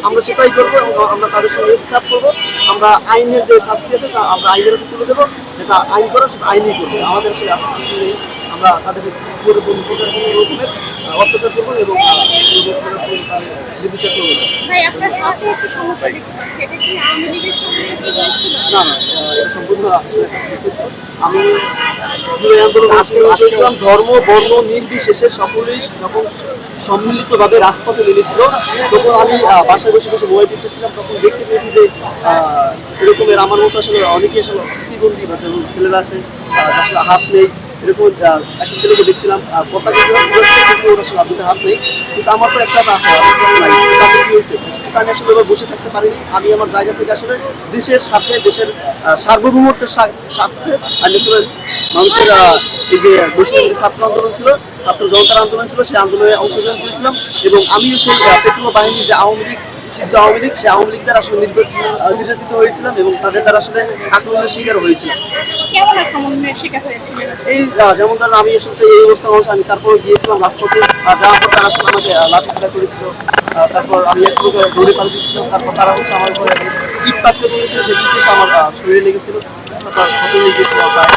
আমরা সেটাই করবো এবং আমরা তাদের সঙ্গে ইনসাফ করবো। আমরা আইনের যে শাস্তি আছে তা আমরা আইনের উপর তুলে দেবো, যেটা আইন করা সেটা আইনই করবো। আমাদের আসলে কিছু নেই, আমরা তাদের উপরে কোনো রকমের অত্যাচার করবো এবং নির্বিচার করবো না। ভাই আপনার হাতে একটু সমস্যা দেখছি, সেটা কি আওয়ামী লীগের সঙ্গে হয়েছিল? না না, এটা সম্পূর্ণ আসলে একটা ব্যক্তিত্ব। আমি জুলাই আন্দোলন আন্দোলন করেছিলাম, ধর্ম বর্ণ নির্বিশেষে সকলেই যখন সম্মিলিতভাবে রাজপথে নেমেছিল, তখন আমি বাসায় বসে বসে মোবাইল দেখতেছিলাম, তখন দেখতে পেয়েছি যে এরকমের আমার মতো আসলে অনেকেই আসলে প্রতিবন্ধী বা যেমন ছেলেরা আছে আসলে হাত নেই, এরকম একটা ছেলেকে দেখছিলাম পতাকা কিন্তু ওর আসলে দুটো হাত নেই, কিন্তু আমার তো একটা হাত আছে, তাদের কি হয়েছে? আমি আসলে এবার বসে থাকতে পারিনি। আমি আমার জায়গা থেকে আসলে দেশের সাথে, দেশের সার্বভৌমত্বের সাথে আমি আসলে মানুষের এই যে বৈষম্য ছাত্র আন্দোলন ছিল, ছাত্র জনতার আন্দোলন ছিল, সেই আন্দোলনে অংশগ্রহণ করেছিলাম এবং আমিও সেই পেট্রোল বাহিনী যে আওয়ামী লীগ, সিদ্ধ আওয়ামী লীগ, সেই আওয়ামী লীগ দ্বারা আসলে নির্যাতিত হয়েছিলাম এবং তাদের দ্বারা আসলে আক্রমণের শিকার হয়েছিলাম। কেমন আক্রমণের শিকার হয়েছিলেন? এই যেমন ধরেন আমি আসলে এই অবস্থা মানুষ, আমি তারপর গিয়েছিলাম রাজপথে, যাওয়ার পর তারা আসলে আমাকে লাঠিপেটা করেছিল, তারপর আমি এক প্রকার দৌড়ে পালিয়ে দিচ্ছিলাম, তারপর তারা হচ্ছে আমার উপরে ইট পাটকে চলেছিল, সেই ইট এসে আমার শরীরে লেগেছিল, তারপর ক্ষত লেগেছিল প্রায়